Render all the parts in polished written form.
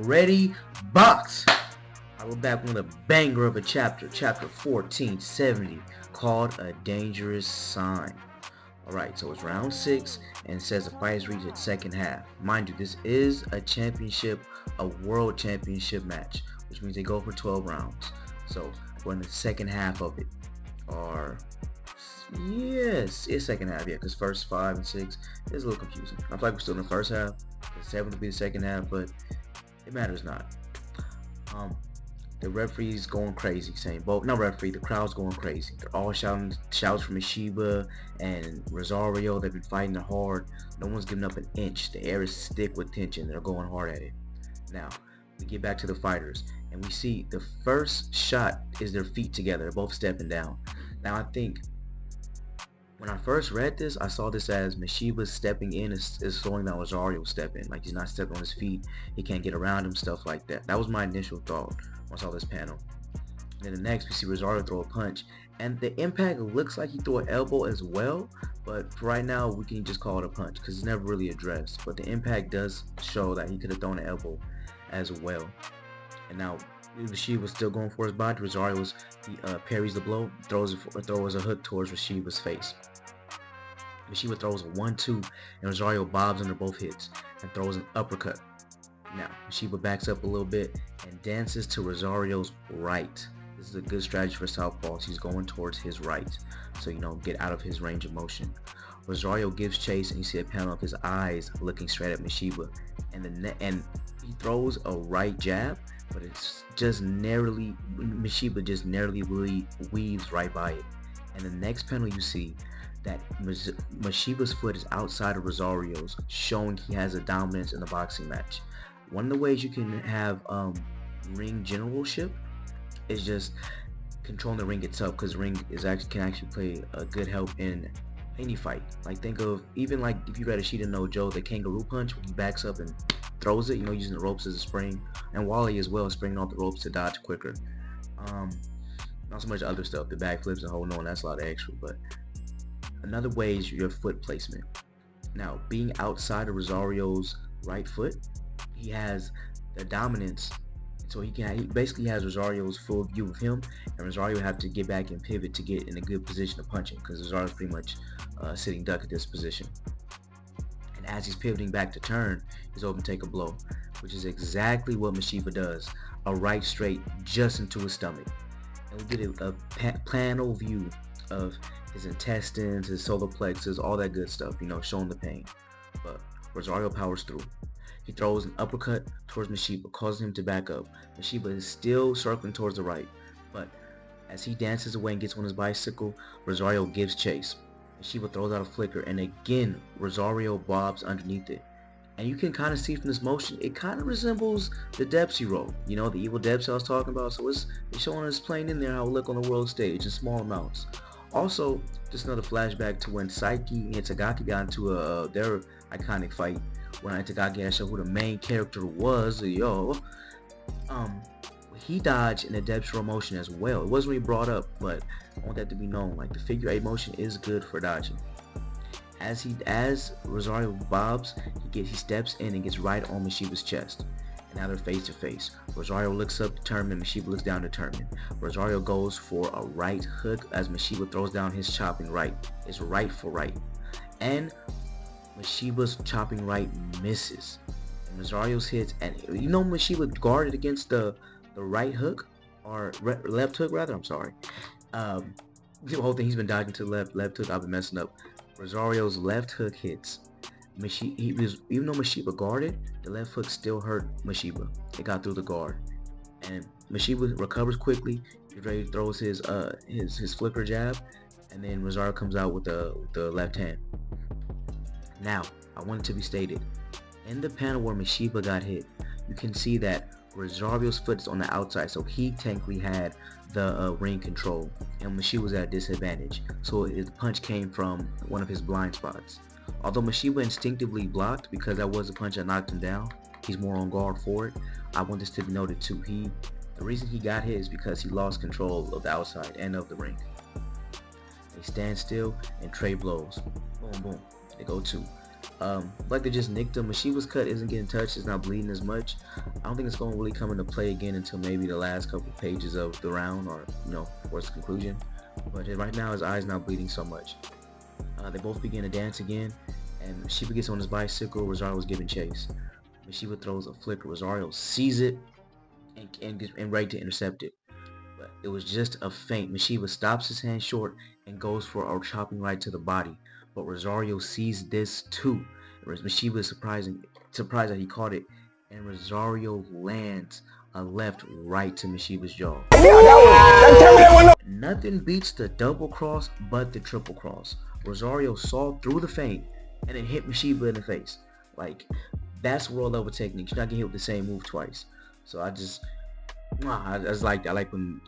Ready? Box! We're back with a banger of a chapter 1470, called A Dangerous Sign. Alright, so it's round 6, and it says the fight has reached its second half. Mind you, this is a world championship match, which means they go for 12 rounds. So, we're in the second half of it. Yes, it's second half, yeah, because first 5 and 6 is a little confusing. I feel like we're still in the first half. The 7th will be the second half, but it matters not. The referee's going crazy, saying the crowd's going crazy. They're all shouts from Ishiba and Rosario. They've been fighting hard. No one's giving up an inch. The air is thick with tension. They're going hard at it. Now, we get back to the fighters, and we see the first shot is their feet together. They're both stepping down. Now, I think when I first read this, I saw this as Mishiba stepping in is slowing down Rosario stepping. Like, he's not stepping on his feet. He can't get around him, stuff like that. That was my initial thought when I saw this panel. And then the next, we see Rosario throw a punch. And the impact looks like he threw an elbow as well. But for right now, we can just call it a punch because it's never really addressed. But the impact does show that he could have thrown an elbow as well. And now, Rasheed was still going for his body. Rosario parries the blow, throws a hook towards Rasheed's face. Rasheed throws a 1-2, and Rosario bobs under both hits and throws an uppercut. Now, Rasheed backs up a little bit and dances to Rosario's right. This is a good strategy for Southpaws. He's going towards his right, so get out of his range of motion. Rosario gives chase, and you see a panel of his eyes looking straight at Mishiba, and he throws a right jab, but it's just Mishiba just narrowly weaves right by it. And the next panel, you see that Mishiba's foot is outside of Rosario's, showing he has a dominance in the boxing match. One of the ways you can have ring generalship is just controlling the ring itself, because ring can actually play a good help in any fight. Like, think of even like if you read Ashita no Joe, the kangaroo punch, when he backs up and throws it, using the ropes as a spring, and Wally as well, springing off the ropes to dodge quicker. Not so much other stuff, the backflips and holding on, that's a lot of extra. But another way is your foot placement. Now, being outside of Rosario's right foot, he has the dominance, so he basically has Rosario's full view of him, and Rosario have to get back and pivot to get in a good position to punch him, because Rosario's pretty much sitting duck at this position. And as he's pivoting back to turn, he's hoping to take a blow, which is exactly what Mishiba does. A right straight just into his stomach. And we get a panel view of his intestines, his solar plexus, all that good stuff, showing the pain. But Rosario powers through. He throws an uppercut towards Mishiba, causing him to back up. Mishiba is still circling towards the right, but as he dances away and gets on his bicycle, Rosario gives chase. Mishiba throws out a flicker, and again, Rosario bobs underneath it. And you can kind of see from this motion, it kind of resembles the Dempsey roll, the evil Dempsey I was talking about. So it's showing us playing in there how it look on the world stage in small amounts. Also, just another flashback to when Saiki and Itagaki got into their iconic fight, when Itagaki had shown who the main character was. He dodged in a Dempsey roll motion as well. It wasn't really brought up, but I want that to be known. Like, the figure 8 motion is good for dodging. As Rosario bobs, he steps in and gets right on Mishiba's chest. And now they're face to face. Rosario looks up determined, Mishiba looks down determined. Rosario goes for a right hook as Mishiba throws down his chopping right. It's right for right. And Mishiba's chopping right misses. And Rosario's hits, and Mishiba guarded against the right hook, or left hook rather, I'm sorry. The whole thing, he's been dodging to the left hook, I've been messing up. Rosario's left hook hits. Even though Mishiba guarded, the left hook still hurt Mishiba. It got through the guard. And Mishiba recovers quickly. He's ready to throw his flipper jab, and then Rosario comes out with the left hand. Now, I want it to be stated, in the panel where Mishiba got hit, you can see that Rosario's foot is on the outside, so he technically had the ring control, and Mishiba was at a disadvantage, so the punch came from one of his blind spots. Although Mishiba instinctively blocked, because that was the punch that knocked him down, he's more on guard for it. I want this to be noted too. The reason he got hit is because he lost control of the outside and of the ring. They stand still and trade blows. Boom, boom. They go 2. Like they just nicked him. Mashiba's cut isn't getting touched. It's not bleeding as much. I don't think it's going to really come into play again until maybe the last couple pages of the round, or towards the conclusion. But right now his eye's not bleeding so much. They both begin to dance again, and Mashiba gets on his bicycle. Rosario's giving chase. Mashiba throws a flicker. Rosario sees it and ready to intercept it. But it was just a feint. Mashiba stops his hand short and goes for a chopping right to the body. But Rosario sees this too. Mashiba is surprised that he caught it, and Rosario lands a left right to Mashiba's jaw. Nothing beats the double cross but the triple cross. Rosario saw through the feint and then hit Mashiba in the face. Like, that's world level technique. You're not getting hit with the same move twice. So I like when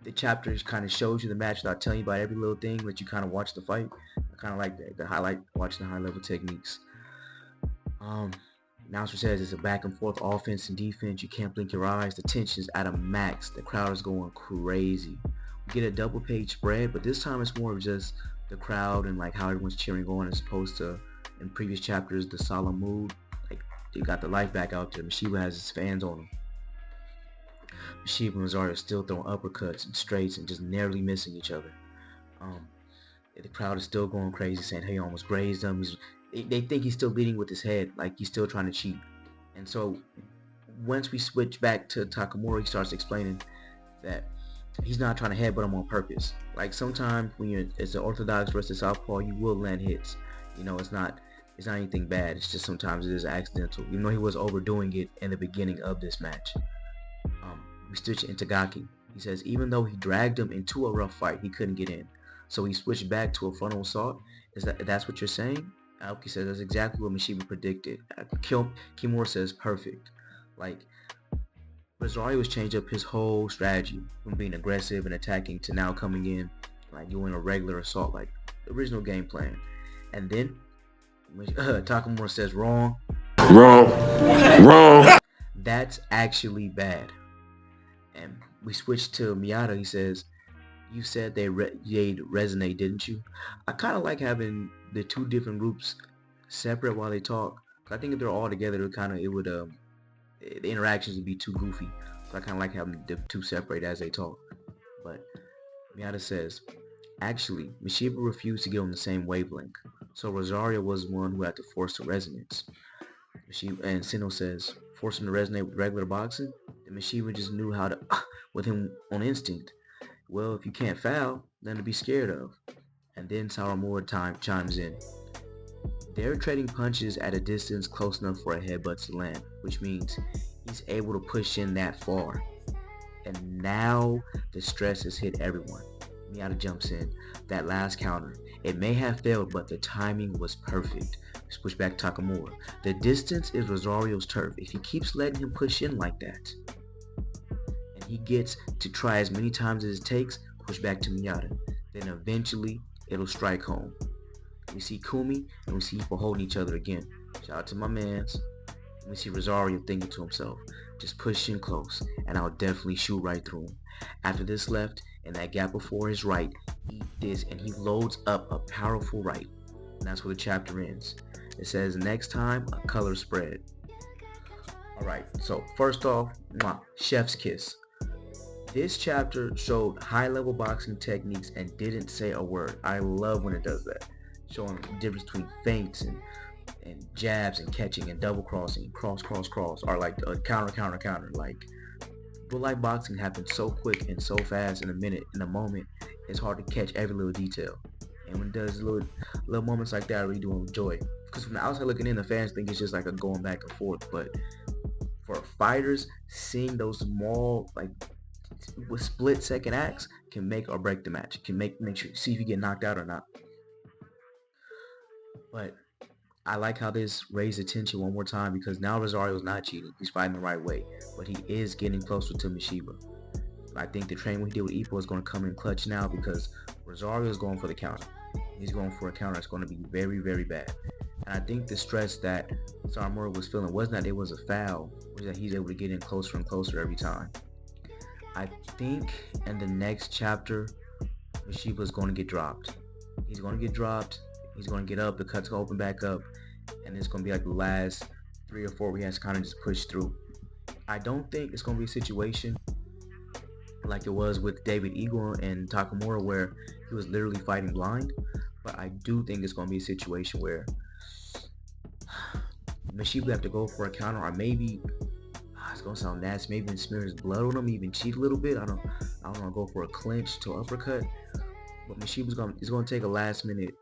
the chapter kind of shows you the match without telling you about every little thing, let you kind of watch the fight. I kind of like that. I like watching the high level techniques. Announcer says it's a back and forth offense and defense. You can't blink your eyes. The tension's at a max. The crowd is going crazy. We get a double page spread, but this time it's more of just the crowd and like how everyone's cheering on, as opposed to in previous chapters the solemn mood. Like, they got the life back out there. Mashiba has his fans on him. Mashiba and Rosario still throwing uppercuts and straights and just narrowly missing each other. The crowd is still going crazy, saying, "Hey, he almost grazed him." They think he's still leading with his head, like he's still trying to cheat. And so once we switch back to Takamura, he starts explaining that he's not trying to headbutt him on purpose. Like, sometimes when it's an orthodox versus southpaw, you will land hits. It's not anything bad. It's just sometimes it is accidental. Even though he was overdoing it in the beginning of this match. We switch into Gaki. He says even though he dragged him into a rough fight, he couldn't get in. So he switched back to a frontal assault. That's what you're saying? Aoki says that's exactly what Mashiba predicted. Kimura says perfect. Like, Rosario has changed up his whole strategy from being aggressive and attacking to now coming in like doing a regular assault, like the original game plan. And then Takamura says wrong. That's actually bad. And we switch to Miyata. He says, "You said they'd resonate, didn't you?" I kind of like having the two different groups separate while they talk. I think if they're all together, the interactions would be too goofy. So I kind of like having the two separate as they talk. But Miyata says, "Actually, Mashiba refused to get on the same wavelength, so Rosario was the one who had to force the resonance." And Sino says, "Force him to resonate with regular boxing?" And Mashiba just knew how to with him on instinct. "Well, if you can't foul, then to be scared of." And then Sawamura chimes in. They're trading punches at a distance close enough for a headbutt to land, which means he's able to push in that far. And now the stress has hit everyone. Miyata jumps in. That last counter. It may have failed, but the timing was perfect. Push back Takamura. The distance is Rosario's turf. If he keeps letting him push in like that, and he gets to try as many times as it takes, push back to Miyata, then eventually it'll strike home. We see Kumi and we see Ippo holding each other again. Shout out to my mans. We see Rosario thinking to himself, just push in close and I'll definitely shoot right through him. After this left and that gap before his right, eat this, and he loads up a powerful right. And that's where the chapter ends. It says next time a color spread. Alright, so first off, chef's kiss. This chapter showed high level boxing techniques and didn't say a word. I love when it does that. Showing the difference between feints and jabs and catching and double crossing, cross, or like a counter. Like, real life boxing happens so quick and so fast in a moment, it's hard to catch every little detail. And when it does little moments like that, I really do enjoy it. Because from the outside looking in, the fans think it's just like a going back and forth. But for fighters, seeing those small, like, with split second acts can make or break the match. Can make sure see if you get knocked out or not. But I like how this raised attention one more time, because now Rosario's not cheating. He's fighting the right way, but he is getting closer to Mashiba. I think the training we did with Ippo is going to come in clutch now, because Rosario is going for the counter. He's going for a counter that's going to be very, very bad. And I think the stress that Sawamura was feeling wasn't that it was a foul, was that he's able to get in closer and closer every time. I think in the next chapter, Mashiba is going to get dropped. He's going to get dropped. He's going to get up. The cut's going to open back up. and it's gonna be like the last 3 or 4 we has to kind of just push through. I don't think it's gonna be a situation like it was with David Eagle and Takamura where he was literally fighting blind, but I do think it's gonna be a situation where Mashibu have to go for a counter, or maybe it's gonna sound nasty, maybe even smear his blood on him, even cheat a little bit. I don't wanna go for a clinch to uppercut, but Mashibu's gonna it's gonna take a last minute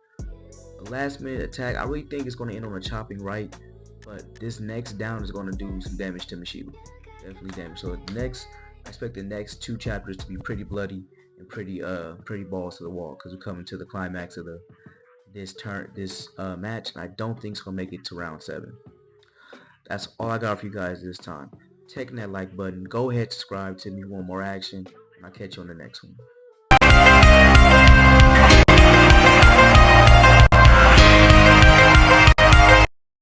attack. I really think it's gonna end on a chopping right, but this next down is gonna do some damage to Mashibu. Definitely damage. So I expect the next 2 chapters to be pretty bloody and pretty balls to the wall because we're coming to the climax of this match, and I don't think it's gonna make it to round 7. That's all I got for you guys this time. Taking that like button. Go ahead, subscribe to me. Want more action, and I'll catch you on the next one.